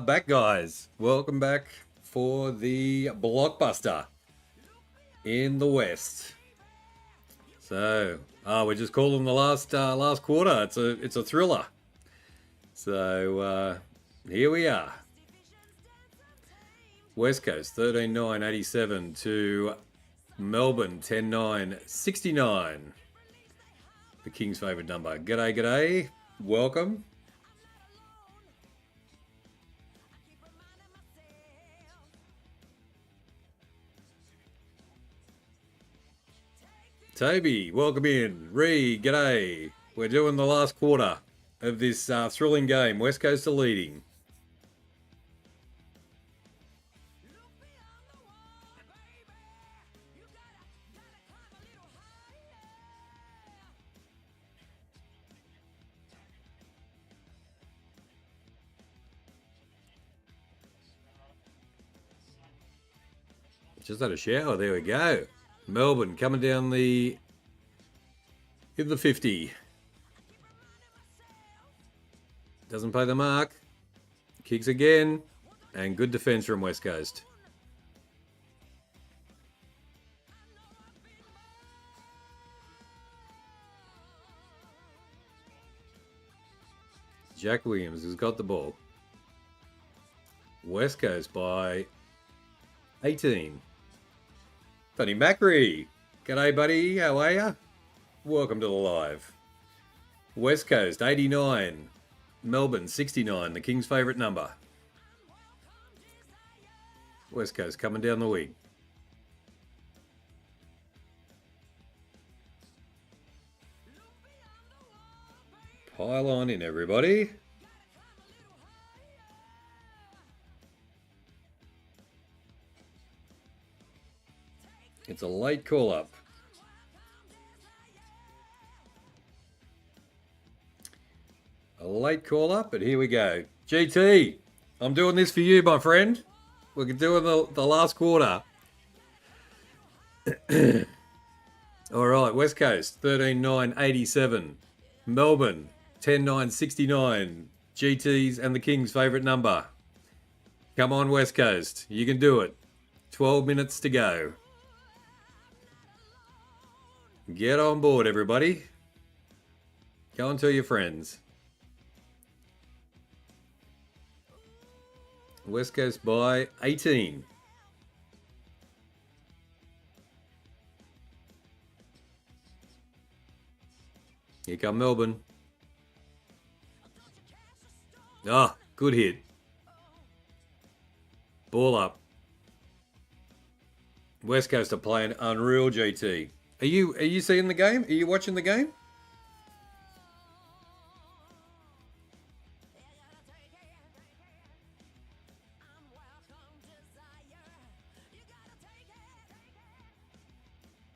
back, guys. Welcome back for the blockbuster in the West. So, we're just calling the last quarter. It's a thriller. So here we are. West Coast 13-9-87 to Melbourne 10-9-69. The King's favourite number. G'day, g'day. Welcome. Toby, welcome in. Ree, g'day. We're doing the last quarter of this thrilling game. West Coast are leading. Just had a shower. There we go. Melbourne coming down in the 50. Doesn't play the mark. Kicks again. And good defence from West Coast. Jack Williams has got the ball. West Coast by 18. Tony Macri. G'day, buddy. How are ya? Welcome to the live. West Coast 89. Melbourne 69. The King's favourite number. West Coast coming down the wing. Pile on in, everybody. It's a late call-up. A late call-up, but here we go. GT, I'm doing this for you, my friend. We're doing the last quarter. All right, West Coast, 13-9-87. Melbourne, 10-9-69. GT's and the King's favourite number. Come on, West Coast. You can do it. 12 minutes to go. Get on board, everybody. Go and tell your friends. West Coast by 18. Here come Melbourne. Ah, good hit. Ball up. West Coast are playing unreal, GT. Are you seeing the game? Are you watching the game?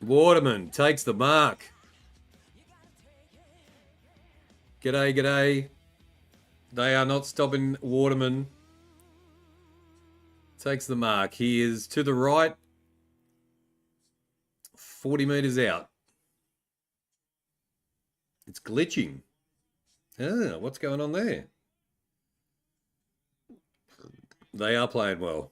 Waterman takes the mark. G'day, g'day. They are not stopping Waterman. Takes the mark. He is to the right. 40 metres out. It's glitching. Ah, what's going on there? They are playing well.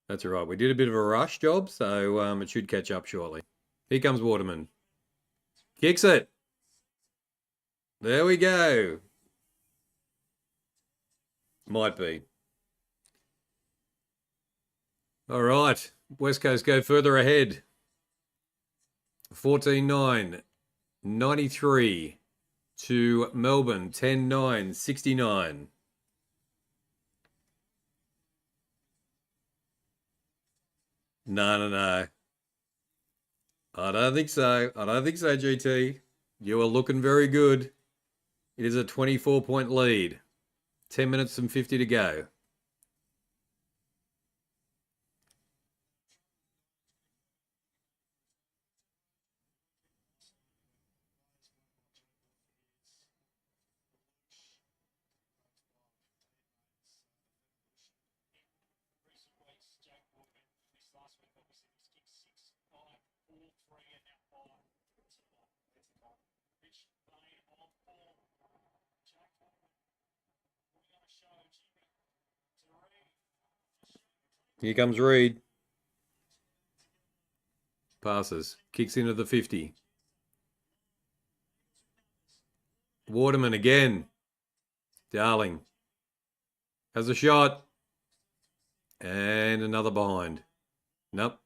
That's all right. We did a bit of a rush job, so it should catch up shortly. Here comes Waterman. Kicks it. There we go. Might be. All right. West Coast go further ahead. 14-9. 93 to Melbourne. 10-9. 69. No. I don't think so. I don't think so, GT. You are looking very good. It is a 24-point lead. 10 minutes and 50 to go. Here comes Reid. Passes. Kicks into the 50. Waterman again. Darling. Has a shot. And another behind. Nope.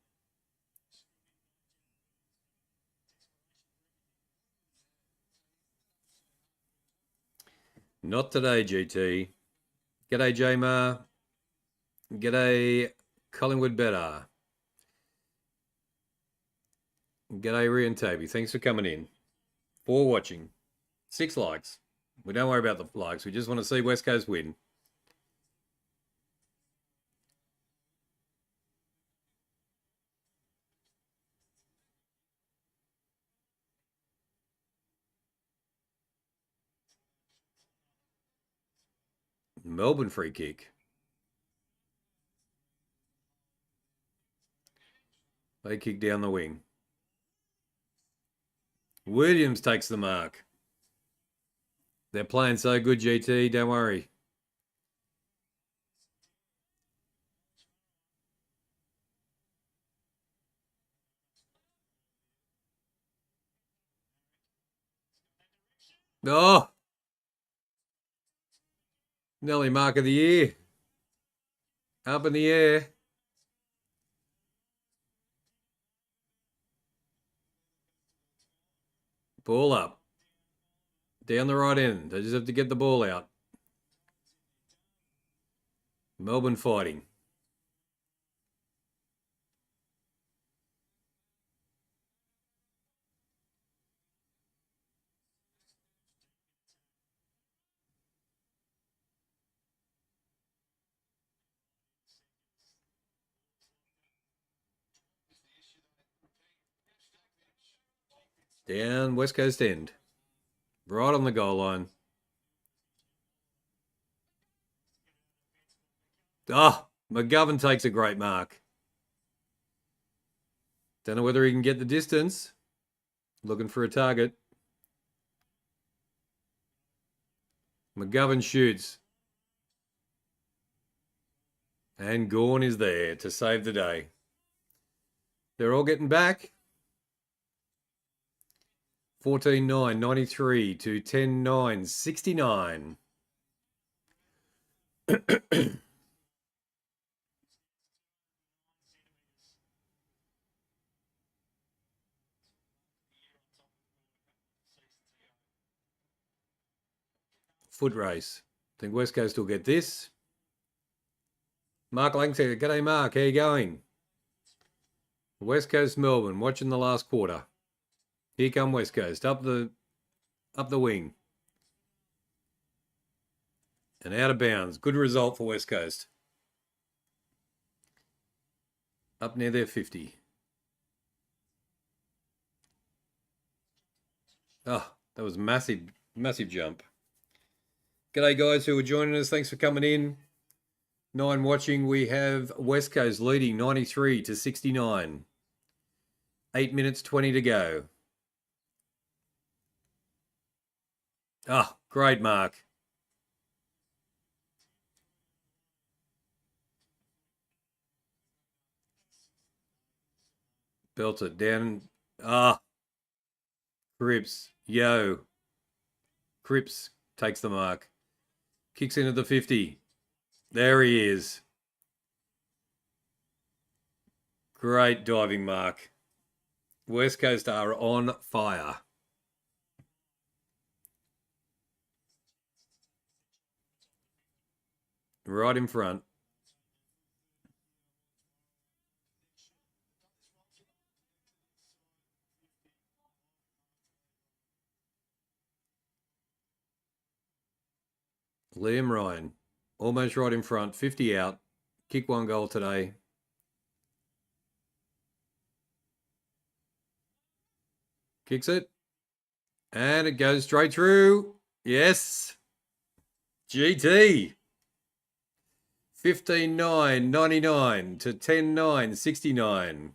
Not today, GT. G'day, J-Mar. G'day, Collingwood Better. G'day, Rhea and Toby. Thanks for coming in. For watching. 6 likes. We don't worry about the likes. We just want to see West Coast win. Melbourne free kick. They kick down the wing. Williams takes the mark. They're playing so good, GT. Don't worry. Oh! Nearly mark of the year. Up in the air. Ball up. Down the right end. They just have to get the ball out. Melbourne fighting. Down West Coast end. Right on the goal line. Oh, McGovern takes a great mark. Don't know whether he can get the distance. Looking for a target. McGovern shoots. And Gawn is there to save the day. They're all getting back. 14-9, 93 to 10-9, 69. Foot race. Think West Coast will get this. Mark Langton, g'day Mark, how you going? West Coast Melbourne, watching the last quarter. Here come West Coast, up the wing. And out of bounds. Good result for West Coast. Up near their 50. Oh, that was massive, massive jump. G'day guys who are joining us. Thanks for coming in. 9 watching. We have West Coast leading 93 to 69. 8 minutes 20 to go. Ah, oh, great mark. Belt it down. Ah. Cripps. Yo. Cripps takes the mark. Kicks into the 50. There he is. Great diving mark. West Coast are on fire. Right in front. Liam Ryan, almost right in front, 50 out. Kick 1 goal today. Kicks it. And it goes straight through. Yes. GT. 15-9, 99 to 10-9, 69.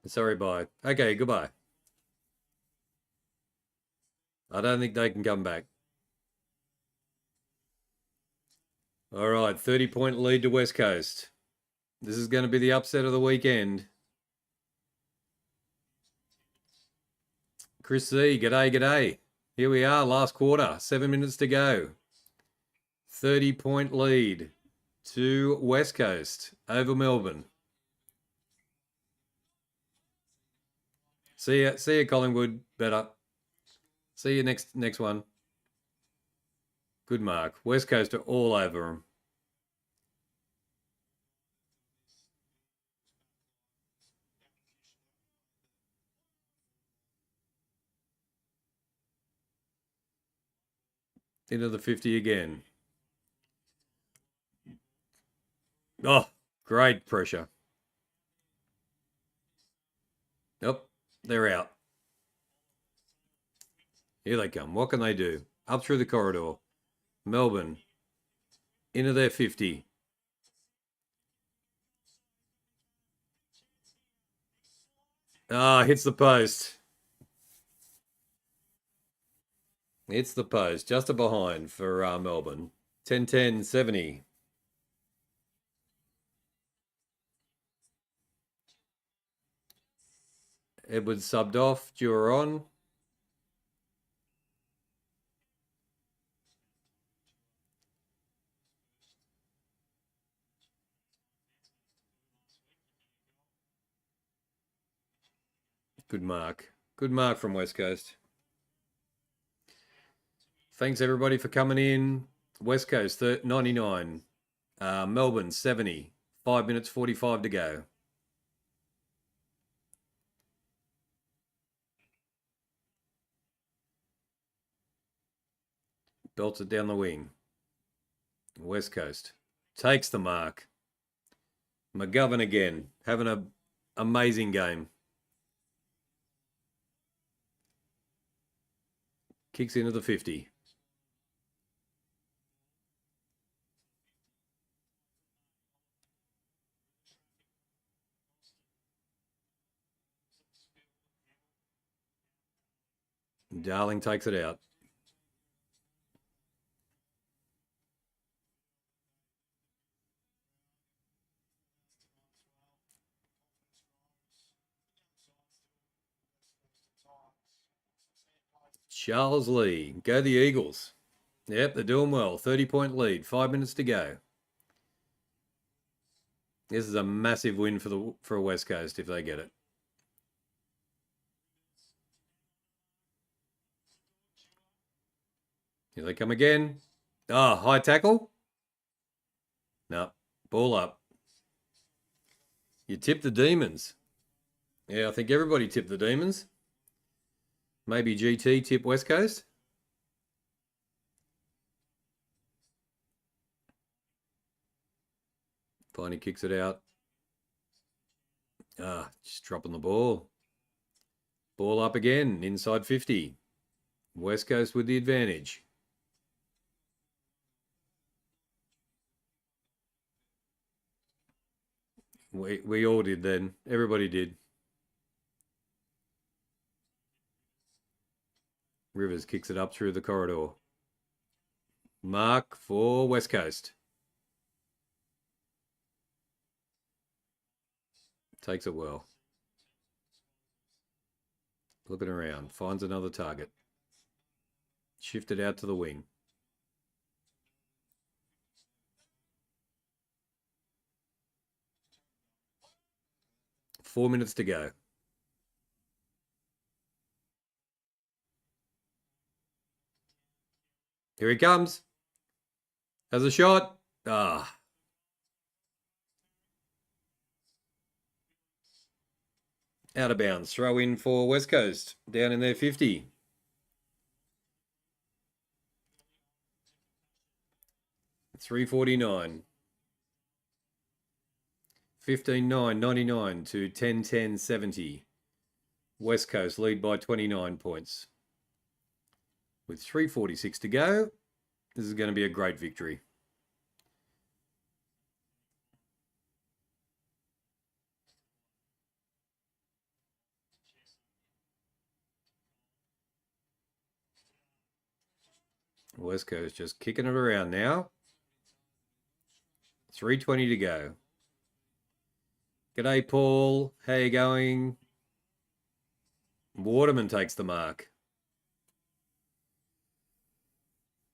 Sorry, bye. Okay, goodbye. I don't think they can come back. All right, 30-point lead to West Coast. This is going to be the upset of the weekend. Chris C, g'day, g'day. Here we are, last quarter, 7 minutes to go. 30-point lead to West Coast over Melbourne. See ya, Collingwood. Better. See you next one. Good mark. West Coast are all over them. Into the 50 again. Oh, great pressure. Nope, they're out. Here they come. What can they do? Up through the corridor. Melbourne. Into their 50. Ah, hits the post. Hits the post. Just a behind for Melbourne. 10-10, 70. Edwards subbed off. Dewar on. Good mark. Good mark from West Coast. Thanks, everybody, for coming in. West Coast, 99. Melbourne, 70. 5 minutes, 45 to go. Belts it down the wing. West Coast takes the mark. McGovern again, having an amazing game. Kicks into the 50. Darling takes it out. Charles Lee. Go the Eagles. Yep, they're doing well. 30-point lead. 5 minutes to go. This is a massive win for West Coast if they get it. Here they come again. Ah, high tackle. No, ball up. You tip the Demons. Yeah, I think everybody tipped the Demons. Maybe GT tip West Coast. Piney kicks it out. Ah, just dropping the ball. Ball up again, inside 50. West Coast with the advantage. We all did then. Everybody did. Rivers kicks it up through the corridor. Mark for West Coast. Takes it well. Looking around. Finds another target. Shifted out to the wing. Four minutes to go. Here he comes. Has a shot. Ah. Out of bounds. Throw in for West Coast. Down in their 50. $3.49. 15.9.99 to 10.10.70. West Coast lead by 29 points. With 3:46 to go, this is going to be a great victory. West Coast just kicking it around now. 3:20 to go. G'day, Paul. How you going? Waterman takes the mark.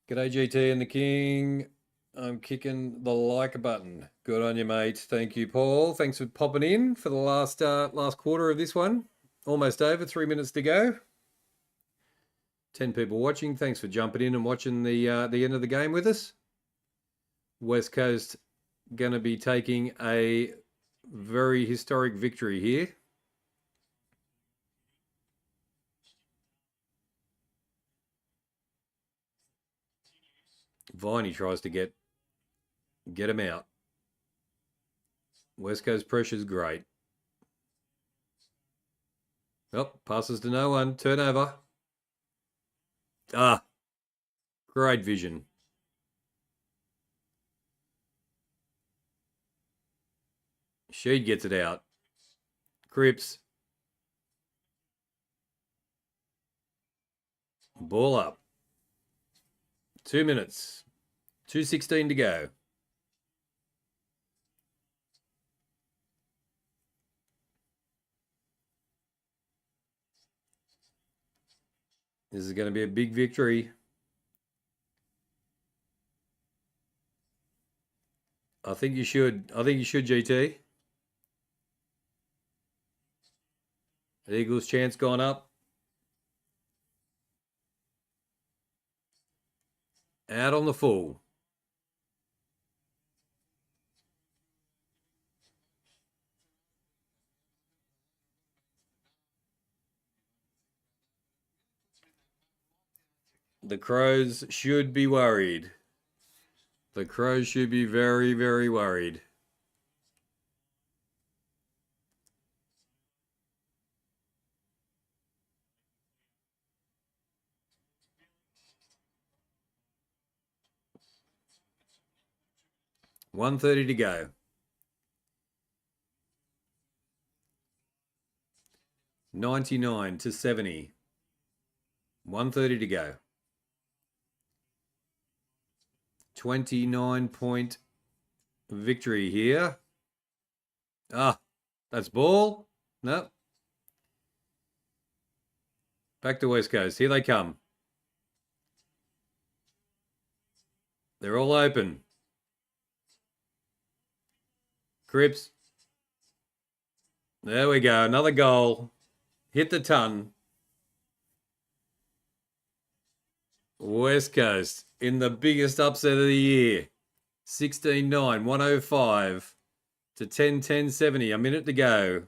G'day, GT and the King. I'm kicking the like button. Good on you, mate. Thank you, Paul. Thanks for popping in for the last quarter of this one. Almost over. 3 minutes to go. 10 people watching. Thanks for jumping in and watching the end of the game with us. West Coast going to be taking a very historic victory here. Viney tries to get him out. West Coast pressure's great. Oh, passes to no one. Turnover. Ah, great vision. Sheed gets it out. Cripps. Ball up. 2 minutes. 2:16 to go. This is going to be a big victory. I think you should, GT. Eagles' chance gone up. Out on the full. The Crows should be worried. The Crows should be very, very worried. $1:30 to go. 99-70. 1:30 to go. 29-point victory here. Ah, that's ball. No. Back to West Coast. Here they come. They're all open. Cripps. There we go. Another goal. Hit the ton. West Coast in the biggest upset of the year. 16-9, 105 to 10-10-70. A minute to go.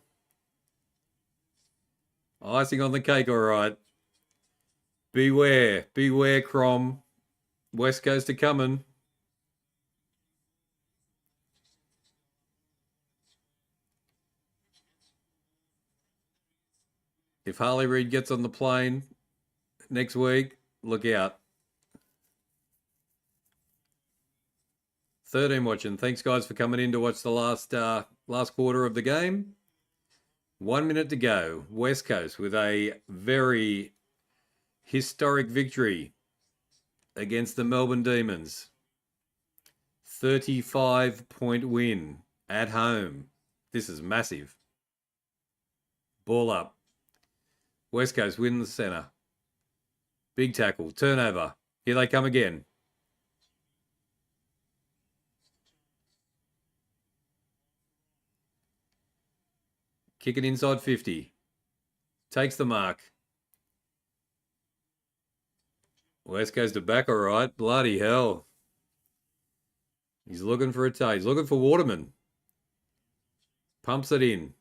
Icing on the cake, all right. Beware. Beware, Crom. West Coast are coming. If Harley Reid gets on the plane next week, look out. 13 watching. Thanks, guys, for coming in to watch the last quarter of the game. 1 minute to go. West Coast with a very historic victory against the Melbourne Demons. 35-point win at home. This is massive. Ball up. West Coast win the centre. Big tackle. Turnover. Here they come again. Kick it inside 50. Takes the mark. West goes to back, all right. Bloody hell. He's looking for a tie. He's looking for Waterman. Pumps it in.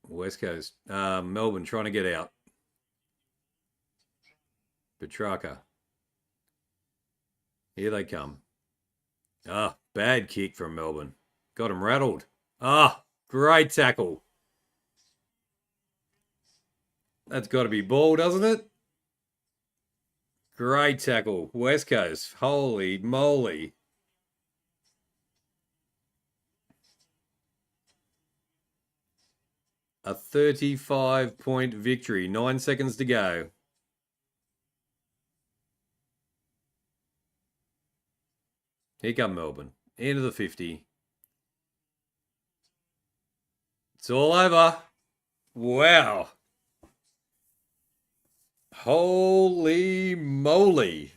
West Coast. Melbourne trying to get out. Petrarca. Here they come. Ah, bad kick from Melbourne. Got him rattled. Ah, great tackle. That's got to be ball, doesn't it? Great tackle. West Coast. Holy moly. A 35-point victory. 9 seconds to go. Here come Melbourne. Into the 50. It's all over. Wow. Holy moly.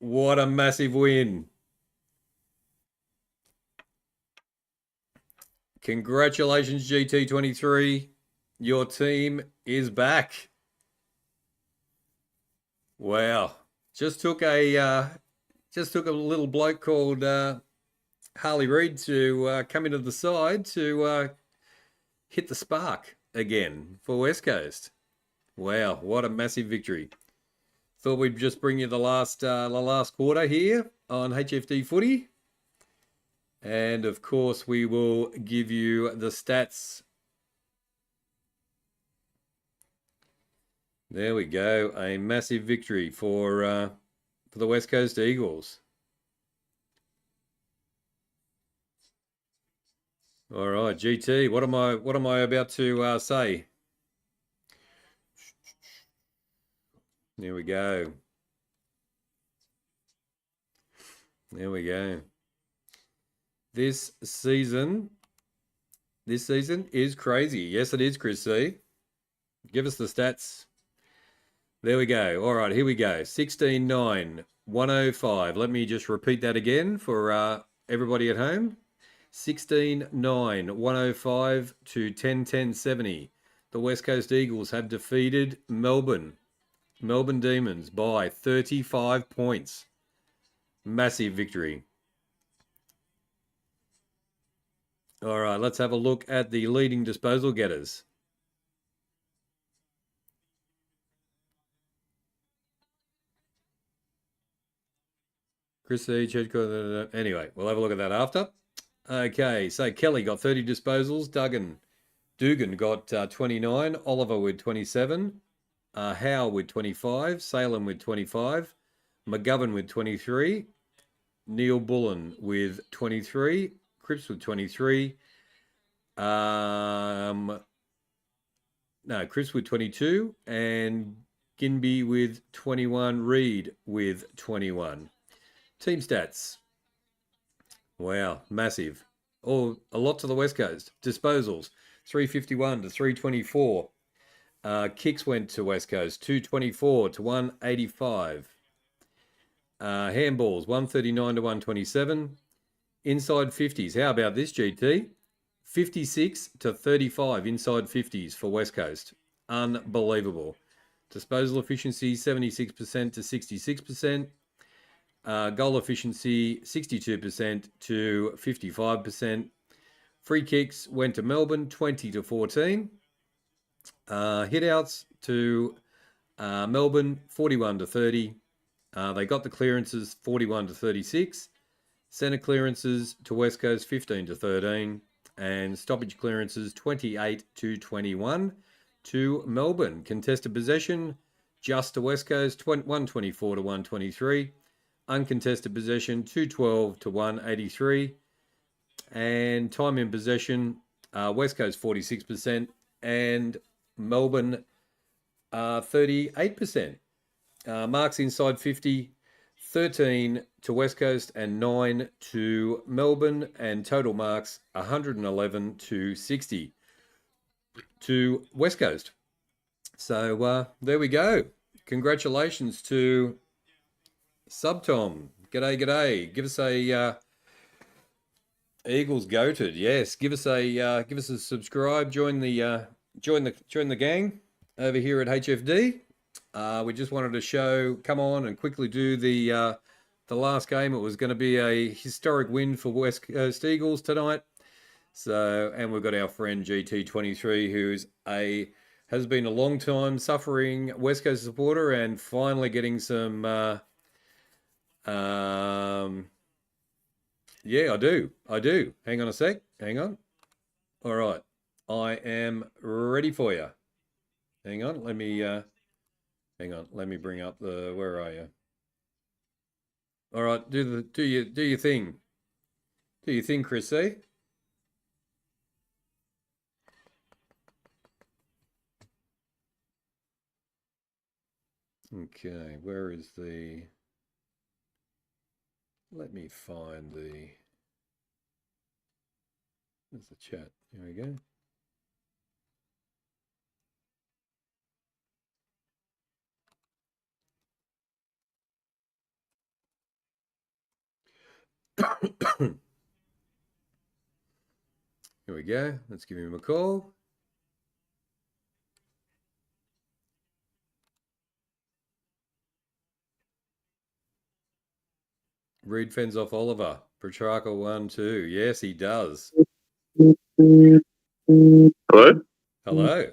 What a massive win. Congratulations, GT23. Your team is back. Wow. Just took a little bloke called Harley Reid to come into the side to hit the spark again for West Coast. Wow, what a massive victory. Thought we'd just bring you the last quarter here on HFD Footy. And of course, we will give you the stats. There we go. A massive victory for the West Coast Eagles. All right, GT, what am I about to say? There we go. There we go. This season is crazy. Yes, it is, Chris C. Give us the stats. There we go. All right, here we go. 16-9, 105. Let me just repeat that again for everybody at home. 16-9, 105 to 10-10-70. The West Coast Eagles have defeated Melbourne Demons by 35 points. Massive victory. All right, let's have a look at the leading disposal getters. Chris C. Anyway, we'll have a look at that after. Okay, so Kelly got 30 disposals. Dugan got 29. Oliver with 27. Howe with 25. Salem with 25. McGovern with 23. Neil Bullen with 23. Cripps with 23. Cripps with 22. And Ginby with 21. Reid with 21. Team stats. Wow, massive. Oh, a lot to the West Coast. Disposals, 351 to 324. Kicks went to West Coast, 224 to 185. Handballs, 139 to 127. Inside 50s. How about this, GT? 56 to 35 inside 50s for West Coast. Unbelievable. Disposal efficiency, 76% to 66%. Goal efficiency, 62% to 55%. Free kicks went to Melbourne, 20 to 14. Hitouts to Melbourne, 41 to 30. They got the clearances, 41 to 36. Centre clearances to West Coast, 15 to 13. And stoppage clearances, 28 to 21 to Melbourne. Contested possession, just to West Coast, 124 to 123. Uncontested possession, 212 to 183. And time in possession, West Coast 46% and Melbourne 38%. Marks inside 50, 13 to West Coast and 9 to Melbourne. And total marks 111 to 60 to West Coast. So there we go. Congratulations to Subtom. G'day. Give us a Eagles goated. Yes, give us a subscribe. Join the gang over here at HFD. We just wanted to come on and quickly do the last game. It was going to be a historic win for West Coast Eagles tonight. So, and we've got our friend GT23, who's has been a long time suffering West Coast supporter and finally getting some. Yeah, I do. Hang on a sec. Hang on. All right. I am ready for you. Hang on. Let me bring up the. Where are you? All right. Do your thing. Do your thing, Chris C. Okay, where is the... Let me find the... There's the chat. Here we go. Here we go. Let's give him a call. Reid fends off Oliver. Petrarca 1-2. Yes, he does. Hello? Hello.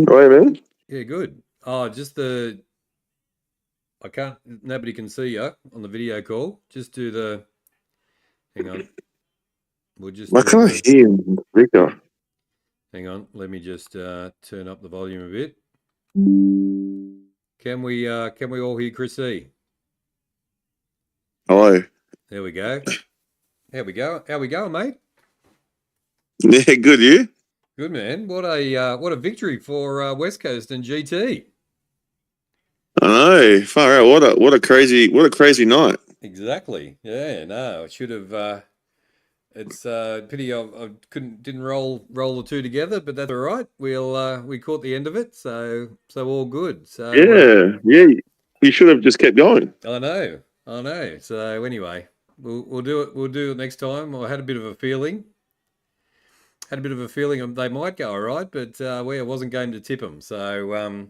Right, man. Yeah, good. Oh, just the... I can't... Nobody can see you on the video call. Just do the... Hang on. We'll just I do can't the... hear him, Victor. Hang on. Let me just turn up the volume a bit. Can we all hear Chris E? Hello. There we go. There we go. How we going, mate? Yeah, good, you? Good, man. What a victory for West Coast and GT. I know. Far out. What a crazy night. Exactly. Yeah. No, it should have. It's pity I didn't roll the two together, but that's all right. We caught the end of it, so all good. So Yeah. You should have just kept going. I know. So anyway, we'll do it. We'll do it next time. I had a bit of a feeling. They might go all right, but I wasn't game to tip them. So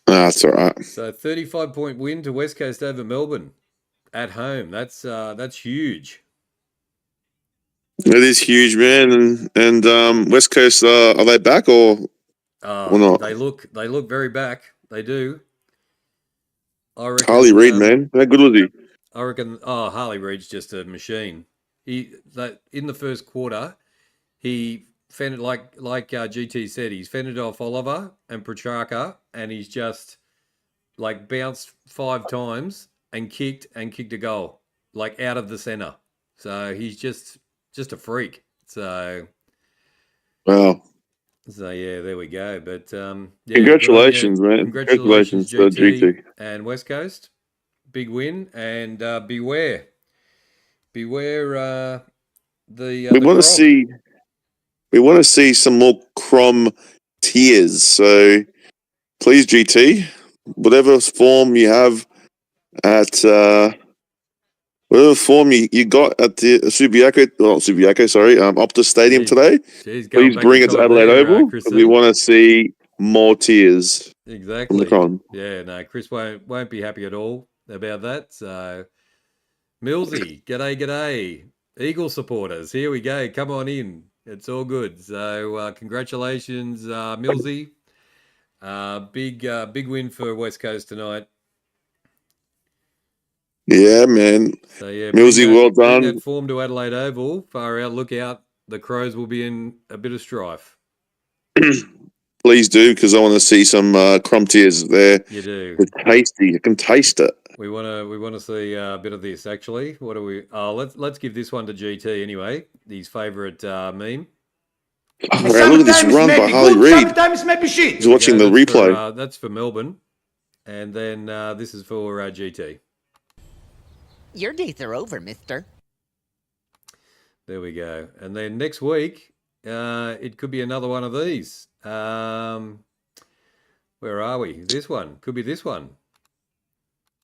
That's all right. so 35-point win to West Coast over Melbourne at home. That's huge. It is huge, man. And West Coast, are they back or not? They look very back. They do. I reckon Harley Reid, man. How good was he? I reckon. Oh, Harley Reid's just a machine. In the first quarter, he fended like GT said. He's fended off Oliver and Petrarca, and he's just like bounced 5 times and kicked a goal like out of the center. So he's just a freak. So Wow. yeah, there we go. But yeah, Congratulations, man. Congratulations, to GT GT. and West Coast. Big win, and beware the We want to Crom. see some more Crom tears. So please, GT, whatever form you have at whatever form you got at the Optus Stadium today, please bring it to Adelaide Oval because we want to see more tears. Exactly. From the yeah, no, Chris won't be happy at all about that. So, Millsy, g'day. Eagle supporters, here we go. Come on in. It's all good. So, congratulations, Millsy. Big win for West Coast tonight. Yeah, man. So yeah, Millsy, well done. Bring that form to Adelaide Oval. Far out, look out. The Crows will be in a bit of strife. Please do, because I want to see some Crom tears there. You do. They're tasty. You can taste it. We want to see a bit of this actually. What do we? Let's give this one to GT anyway. His favourite meme. Oh, right, look at this run by Harley Reid. Sometimes maybe shit. He's watching the replay. That's for Melbourne, and then this is for GT. Your days are over, mister. There we go. And then next week, it could be another one of these. Where are we? This one. Could be this one.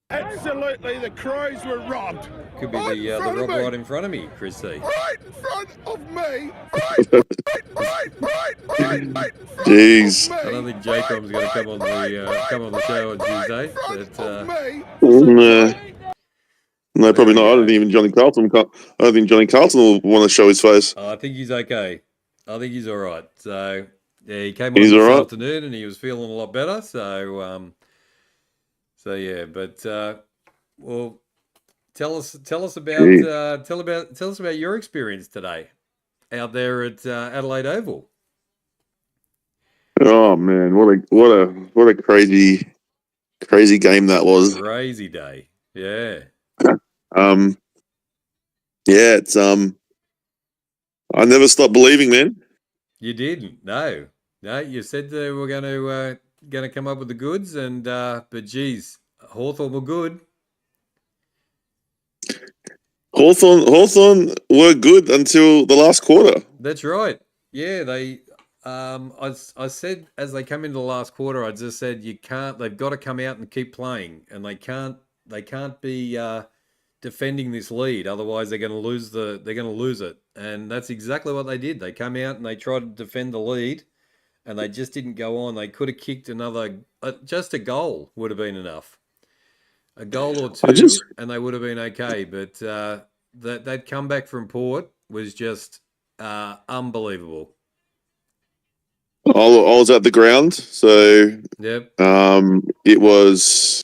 Absolutely, the Crows were robbed. Could be the rob right in front of me, Chris C. Right in front of me. Right. Jeez. I don't think Jacob's going to come on the show on Tuesday. No, probably not. I don't think even Johnny Carlton. I don't think Johnny Carlton will want to show his face. I think he's okay. I think he's all right. So yeah, he came on this afternoon and he was feeling a lot better. So yeah, but well, tell us about your experience today out there at Adelaide Oval. Oh man, what a crazy game that was. Crazy day. Yeah. Yeah, it's I never stopped believing, man. You didn't? No. No, you said they were going to come up with the goods, and but geez, Hawthorn were good. Hawthorn were good until the last quarter. That's right. Yeah, they. I said as they come into the last quarter, I just said you can't. They've got to come out and keep playing, and they can't. They can't be defending this lead, otherwise they're going to lose the. They're going to lose it, and that's exactly what they did. They come out and they tried to defend the lead, and they just didn't go on. They could have kicked another. Just a goal would have been enough. A goal or I two, just, and they would have been okay. But that comeback from Port was just unbelievable. I was at the ground, so Yep, it was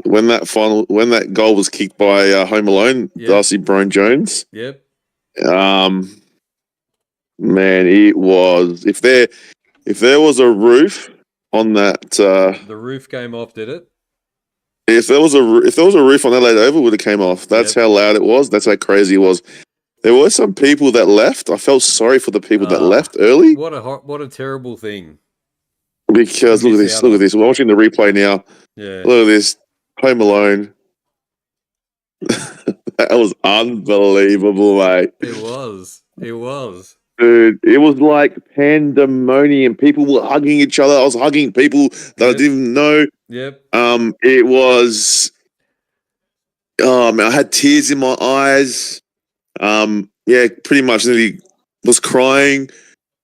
when that goal was kicked by Home Alone, yep, Darcy Brown Jones. yep. Um, man, it was if there was a roof on that. The roof came off, did it? If there was a roof on Adelaide Oval, it would have came off. That's Yep. how loud it was. That's how crazy it was. There were some people that left. I felt sorry for the people that left early What a terrible thing. because look at miss this. out Look on. at this. We're watching the replay now. Yeah, Look at this. Home Alone. That was unbelievable, mate. it was. It was. Dude, it was like pandemonium. People were hugging each other. I was hugging people that I Yep. didn't even know. Yep. It was. Oh man, I had tears in my eyes. Yeah, pretty much nearly was crying.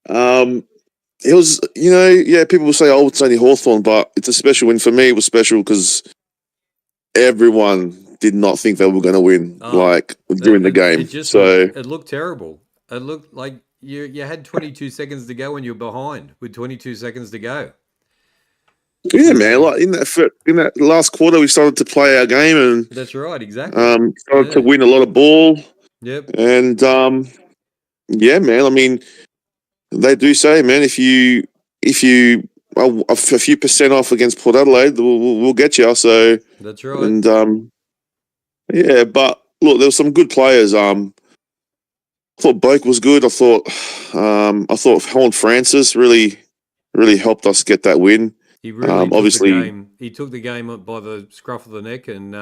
It was, yeah, people will say, oh, it's only Hawthorn, but it's a special win. For me, it was special because everyone did not think they were going to win, during the game. It looked terrible. It looked like you had 22 seconds to go and you're behind with 22 seconds to go. Yeah, man. Like in that last quarter, we started to play our game and That's right, exactly. started to win a lot of ball. Yep. And yeah, man. I mean, they do say, man, if you are a few percent off against Port Adelaide, we'll get you. So That's right. and yeah, but look, there were some good players. I thought Boak was good. I thought Holland Francis really helped us get that win. He really obviously took the game. He took the game up by the scruff of the neck and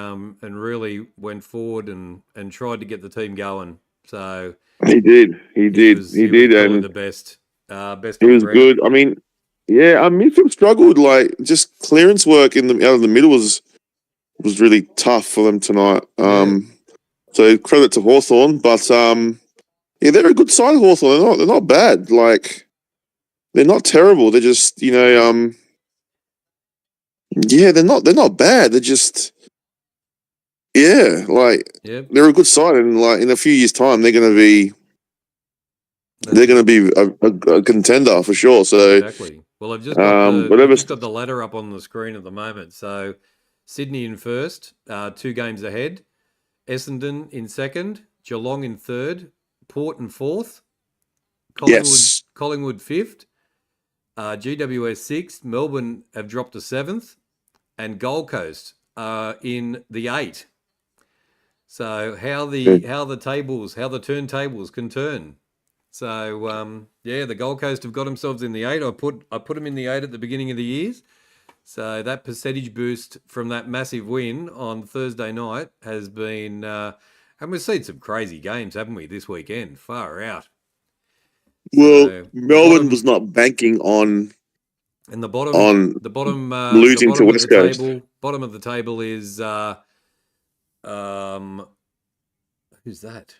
really went forward and tried to get the team going. So he did, he was probably and the best. Best. He was good. I mean, yeah, midfield struggled. Like just clearance work out of the middle was really tough for them tonight. So credit to Hawthorn, but yeah, they're a good side. Hawthorn. They're not bad. Like they're not terrible. They're just yeah, they're not bad. They're just they're a good side, and like in a few years' time, they're going to be a contender for sure. So exactly. Well, I've just got the ladder up on the screen at the moment. So Sydney in first, 2 games ahead. Essendon in second, Geelong in third, Port in fourth, Collingwood fifth, GWS sixth, Melbourne have dropped to seventh, and Gold Coast in the 8. So how the turntables can turn. So the Gold Coast have got themselves in the 8. I put them in the 8 at the beginning of the years. So that percentage boost from that massive win on Thursday night has been, and we've seen some crazy games, haven't we, this weekend? Far out. Well, so, Melbourne was not banking on. And the bottom losing to West Coast. Bottom of the table is who's that?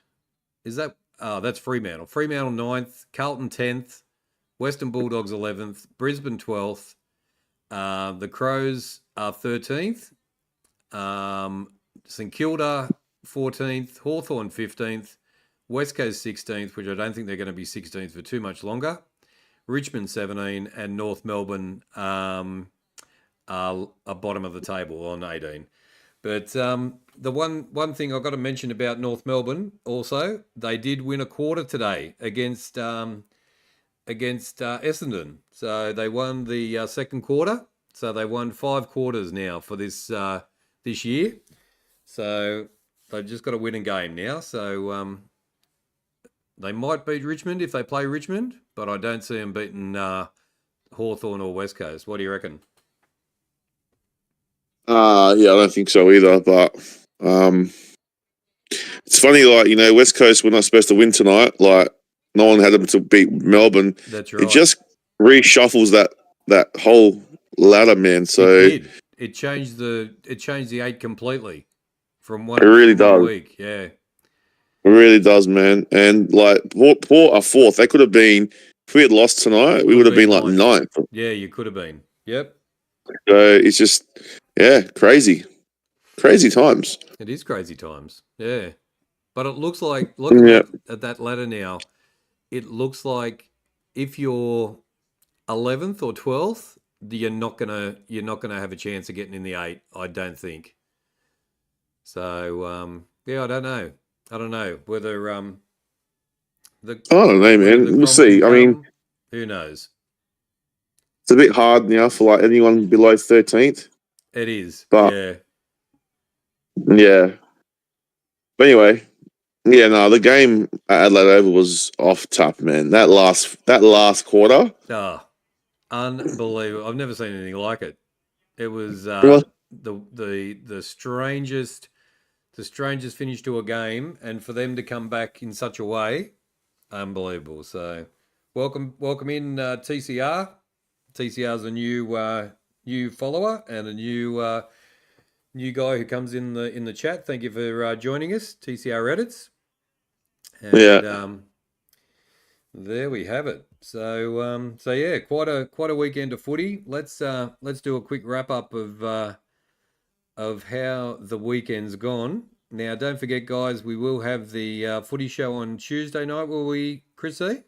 Is that that's Fremantle. Fremantle 9th, Carlton 10th, Western Bulldogs 11th, Brisbane 12th. The Crows are 13th. St Kilda 14th, Hawthorn 15th, West Coast 16th, which I don't think they're going to be 16th for too much longer. Richmond 17 and North Melbourne are bottom of the table on 18. But the one thing I've got to mention about North Melbourne also, they did win a quarter today against Essendon. So they won the second quarter. So they won 5 quarters now for this year. So they've just got a winning game now. So they might beat Richmond if they play Richmond, but I don't see them beating Hawthorn or West Coast? What do you reckon? Yeah, I don't think so either. But it's funny, like, West Coast were not supposed to win tonight. Like, no one had them to beat Melbourne. That's It right. just reshuffles that whole ladder, man. So It did. It changed the 8 completely from one. it really from one does. week. Yeah. It really does, man. And like Port are fourth. They could have been. If we had lost tonight, we would have been like ninth. Yeah, you could have been. Yep. So it's just, crazy times. It is crazy times. Yeah. But it looks like looking at that ladder now, it looks like if you're 11th or 12th, you're not gonna have a chance of getting in the 8. I don't think. So I don't know whether the I don't know, man. the We'll see. crumble I mean, come, who knows? it's a bit hard now for like anyone below 13th. It is. But Yeah. yeah. But anyway, the game at Adelaide Oval was off top, man. That last quarter. Ah, unbelievable. I've never seen anything like it. It was Well, the strangest finish to a game, and for them to come back in such a way, unbelievable. So welcome in TCR. TCR's a new follower and a new guy who comes in the chat. Thank you for joining us, TCR Reddits. And there we have it. So yeah, quite a weekend of footy. Let's do a quick wrap up of how the weekend's gone. Now, don't forget, guys, we will have the footy show on Tuesday night, will we, Chrissy?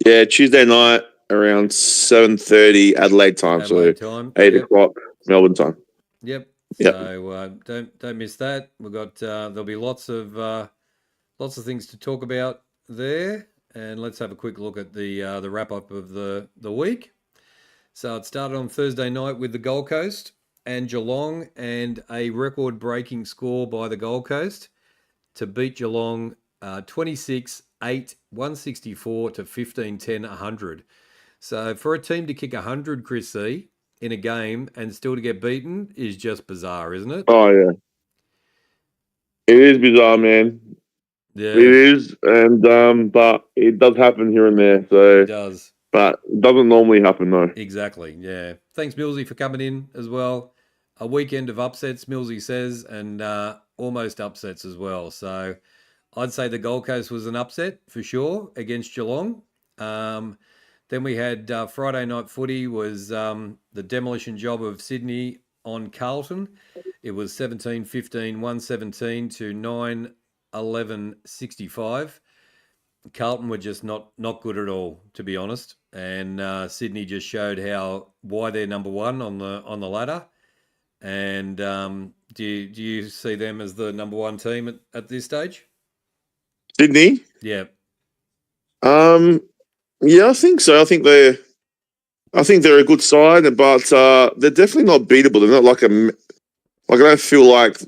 Yeah, Tuesday night around 7:30 Adelaide time, so 8 o'clock Melbourne time. Yep. Yep. So don't miss that. We've got there'll be lots of things to talk about there, and let's have a quick look at the wrap up of the week. So it started on Thursday night with the Gold Coast and Geelong, and a record-breaking score by the Gold Coast to beat Geelong 26-8, 164 to 15-10, 100. So for a team to kick 100, Chris C, in a game and still to get beaten is just bizarre, isn't it? Oh, yeah. It is bizarre, man. Yeah. It is, and but it does happen here and there. So it does. But it doesn't normally happen, though. Exactly, yeah. Thanks, Millsy, for coming in as well. A weekend of upsets, Millsy says, and almost upsets as well. So I'd say the Gold Coast was an upset for sure against Geelong. Then we had Friday night footy was the demolition job of Sydney on Carlton. It was 17-15, 117 to 9-11, 65. Carlton were just not good at all, to be honest. And Sydney just showed why they're number one on the ladder. And do you see them as the number one team at this stage? Sydney? Yeah. Yeah, I think so. I think they're a good side, but they're definitely not beatable. They're not like I don't feel like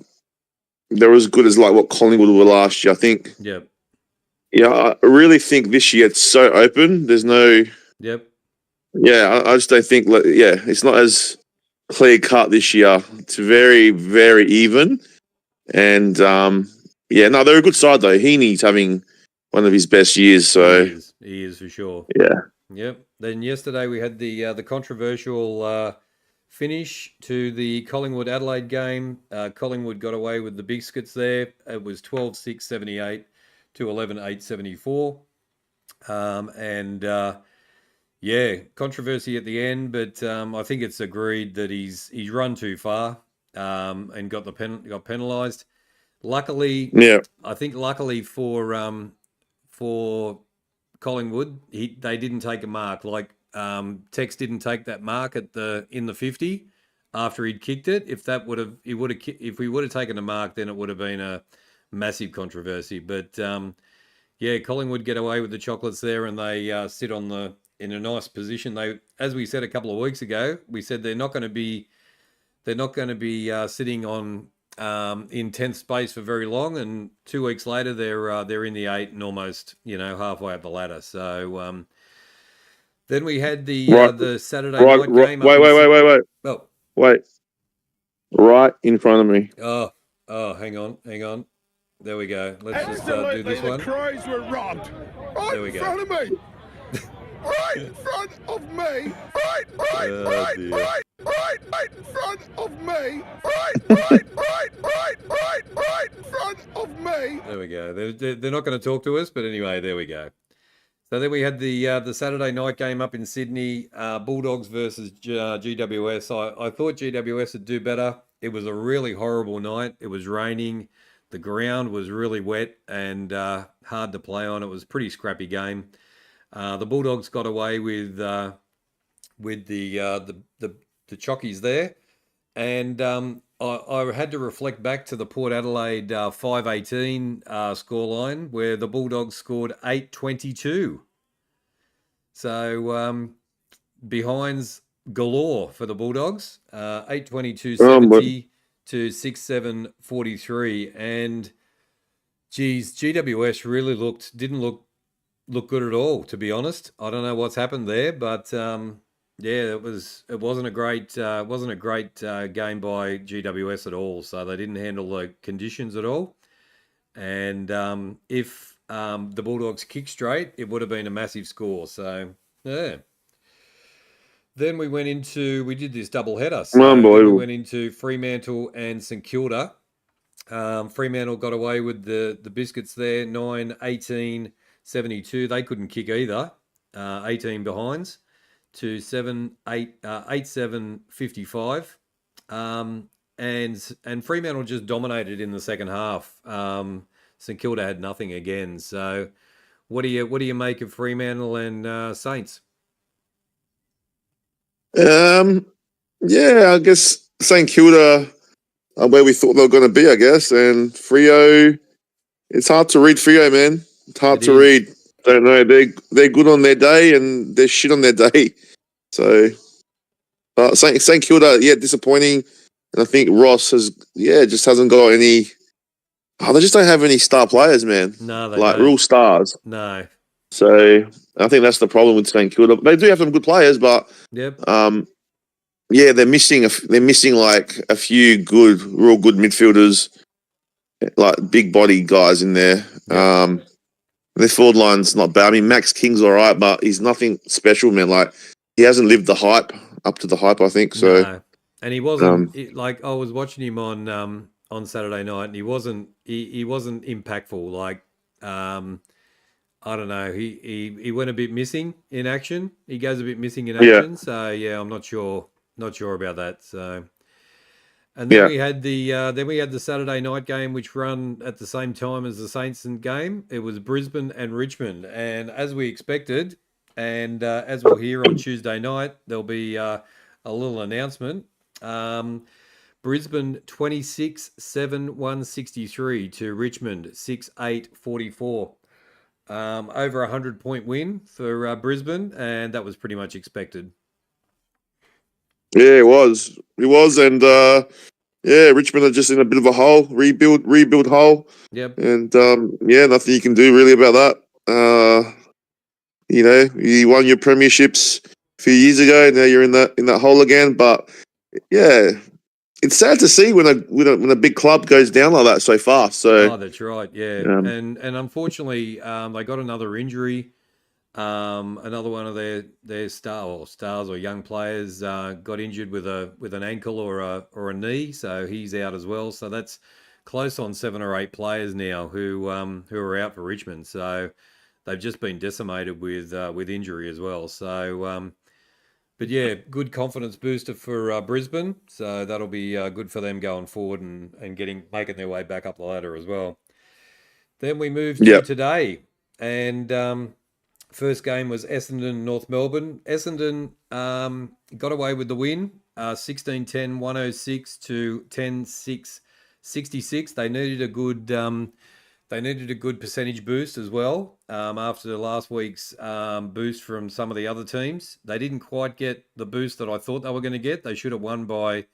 they're as good as like what Collingwood were last year. I think. Yep. Yeah, I really think this year it's so open. There's no. Yep. Yeah, I just don't think. Yeah, it's not as clear cut this year. It's very, very even, and no, they're a good side though. Heaney's having one of his best years. So he is for sure. Yeah. Yep. Then yesterday we had the controversial finish to the Collingwood Adelaide game. Collingwood got away with the biscuits there. It was 12-6, 78 to 11-8, 74. Controversy at the end, but I think it's agreed that he's run too far and got penalised. Luckily, I think luckily for Collingwood, they didn't take a mark. Like Tex didn't take that mark in the 50 after he'd kicked it. If we would have taken a mark, then it would have been a massive controversy. But Collingwood get away with the chocolates there, and they sit in a nice position. They, as we said a couple of weeks ago, we said they're not going to be sitting on in 10th space for very long, and 2 weeks later they're in the 8 and almost halfway up the ladder. So Then we had the Saturday Right, night right. game. Wait. Oh, Wait. Right in front of me. oh, hang on. There we go. Let's just do Absolutely, this the one. Crows were robbed. Right There we in go. front of me. Right in front of me. Right in front of me. Right in front of me. There we go. They're not going to talk to us, but anyway, there we go. So then we had the Saturday night game up in Sydney, Bulldogs versus GWS. I thought GWS would do better. It was a really horrible night. It was raining. The ground was really wet and hard to play on. It was a pretty scrappy game. The Bulldogs got away with the chockies there, and I had to reflect back to the Port Adelaide 5-18 scoreline where the Bulldogs scored 8-22. So behinds galore for the Bulldogs, 8-22-70 to 6-7-43, and geez, GWS really didn't look good at all, to be honest. I don't know what's happened there, but yeah, it wasn't a great game by GWS at all. So they didn't handle the conditions at all. And if the Bulldogs kicked straight, it would have been a massive score. So yeah. Then we did this double header. So then we went into Fremantle and St Kilda. Fremantle got away with the biscuits there, 9-18-72. They couldn't kick either. 18 behinds to 8-7-55. And Fremantle just dominated in the second half. St Kilda had nothing again. So what do you make of Fremantle and Saints? Yeah, I guess St Kilda are where we thought they were going to be, I guess. And Freo, it's hard to read Freo, man. It's hard to read. Don't know. They're good on their day and they're shit on their day. So, St Kilda, yeah, disappointing. And I think Ross just hasn't got any. Oh, they just don't have any star players, man. No, they like don't. Real stars. No. So I think that's the problem with St Kilda. They do have some good players, but yep. Yeah, they're missing like a few real good midfielders, like big body guys in there. Yep. Their forward line's not bad. I mean, Max King's all right, but he's nothing special, man. Like he hasn't lived up to the hype, I think. So, no. And he wasn't like I was watching him on Saturday night, and he wasn't impactful. Like I don't know, he went a bit missing in action. He goes a bit missing in action. Yeah. So yeah, I'm not sure about that. So, and then we had the Saturday night game, which run at the same time as the Saints game. It was Brisbane and Richmond, and as we expected, and as we'll hear on Tuesday night, there'll be a little announcement. Brisbane 26-7-163 to Richmond 6-8-44. Over 100-point win for Brisbane, and that was pretty much expected. Yeah, it was, and Richmond are just in a bit of a hole, rebuild hole. Yep. And nothing you can do really about that. You won your premierships a few years ago. Now you're in that hole again. But yeah, it's sad to see when a big club goes down like that so fast. So that's right. Yeah, and unfortunately, they got another injury. Another one of their stars or young players got injured with an ankle or a knee, so he's out as well. So that's close on 7 or 8 players now who are out for Richmond. So they've just been decimated with injury as well. So, but yeah, good confidence booster for Brisbane. So that'll be good for them going forward and making their way back up the ladder as well. Then we move to today, and first game was Essendon, North Melbourne. Essendon got away with the win, 16-10-106 to 10-6-66. They needed a good percentage boost as well after last week's boost from some of the other teams. They didn't quite get the boost that I thought they were going to get. They should have won by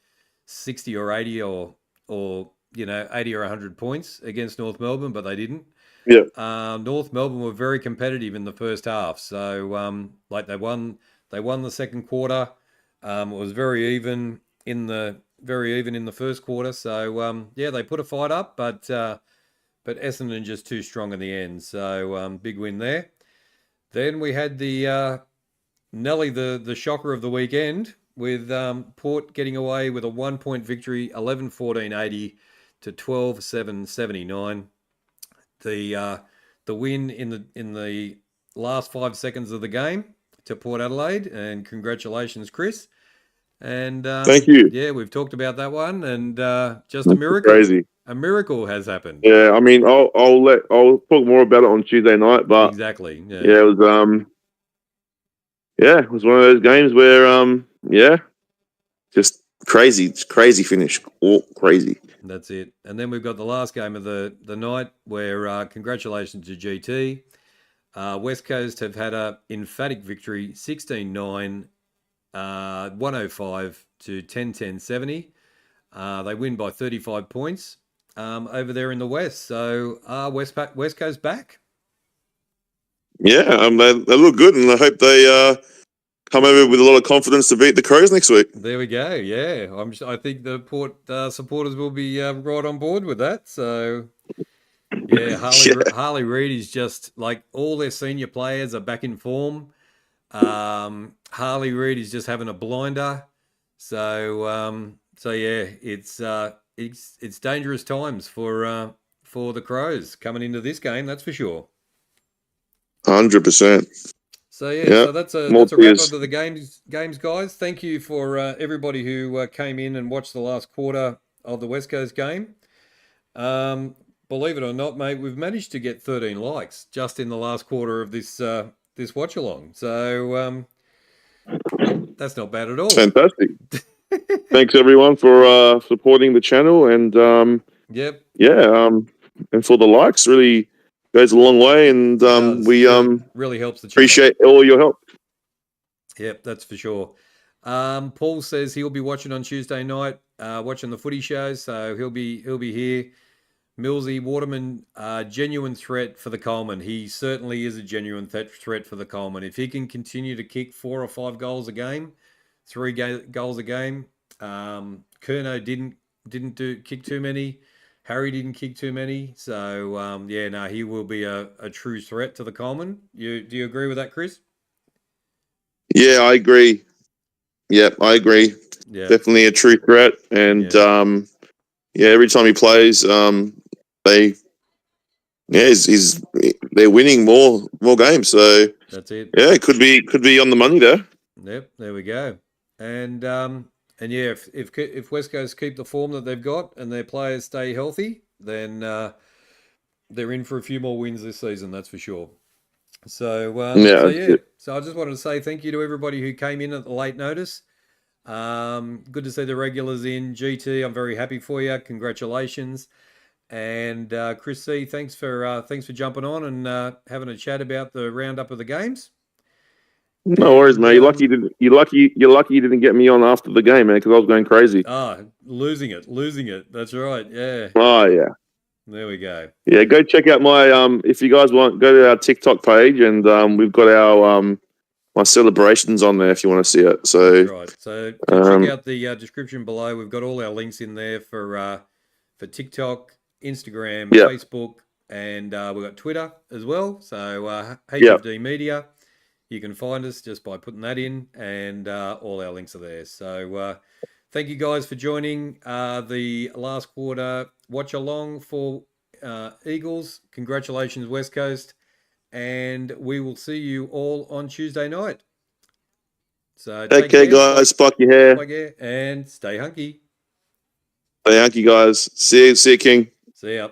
60 or 80 or 80 or 100 points against North Melbourne, but they didn't. North Melbourne were very competitive in the first half. So, they won the second quarter. It was very even in the first quarter. So, they put a fight up, but Essendon just too strong in the end. So, big win there. Then we had the Nelly, the shocker of the weekend, with Port getting away with a 1-point victory, 11-14-80 to 12-7-79. The win in the last 5 seconds of the game to Port Adelaide, and congratulations, Chris. And Thank you. Yeah, we've talked about that one, and just a miracle. Crazy. A miracle has happened. Yeah, I mean, I'll talk more about it on Tuesday night, but exactly. Yeah, it was it was one of those games where just crazy. It's crazy finish. All crazy. That's it. And then we've got the last game of the night where congratulations to GT. West Coast have had a emphatic victory, 16-9, 105 to 10-10-70. They win by 35 points over there in the West. So West Coast back? Yeah, they look good, and I hope they come over with a lot of confidence to beat the Crows next week. There we go. Yeah, I think the Port supporters will be right on board with that. So, yeah, Harley Reid is just like all their senior players are back in form. Harley Reid is just having a blinder. So yeah, it's dangerous times for the Crows coming into this game. That's for sure. 100%. So yeah, so that's a wrap up of the games, guys. Thank you for everybody who came in and watched the last quarter of the West Coast game. Believe it or not, mate, we've managed to get 13 likes just in the last quarter of this watch along. So that's not bad at all. Fantastic. Thanks everyone for supporting the channel, and yep, and for the likes. Really goes a long way, and we really helps the channel. Appreciate all your help. Yep, that's for sure. Paul says he'll be watching on Tuesday night, watching the footy shows, so he'll be here. Millsy Waterman, genuine threat for the Coleman. He certainly is a genuine threat for the Coleman. If he can continue to kick 4 or 5 goals a game, 3 goals a game. Curnow didn't kick too many. Harry didn't kick too many. So, he will be a true threat to the Coleman. Do you agree with that, Chris? Yeah, I agree. Yeah, I agree. Yeah. Definitely a true threat. And, every time he plays, they're winning more games. So that's it. Yeah, it could be on the money there. Yep, there we go. And yeah, if West Coast keep the form that they've got and their players stay healthy, then they're in for a few more wins this season. That's for sure. So So I just wanted to say thank you to everybody who came in at the late notice. Good to see the regulars in. GT, I'm very happy for you. Congratulations. And Chris C, thanks for jumping on and having a chat about the roundup of the games. No worries, mate. You're lucky you didn't get me on after the game, man, because I was going crazy. Losing it. That's right. Yeah. Oh yeah. There we go. Yeah, go check out my if you guys want, go to our TikTok page, and we've got our my celebrations on there if you want to see it. So that's right. So check out the description below. We've got all our links in there for TikTok, Instagram, Facebook, and we've got Twitter as well. So HFD Media. You can find us just by putting that in, and all our links are there. So thank you guys for joining the last quarter watch along for Eagles. Congratulations, West Coast. And we will see you all on Tuesday night. So take care, guys. Spike your hair. And stay hunky. Stay hunky, guys. See you, King. See ya.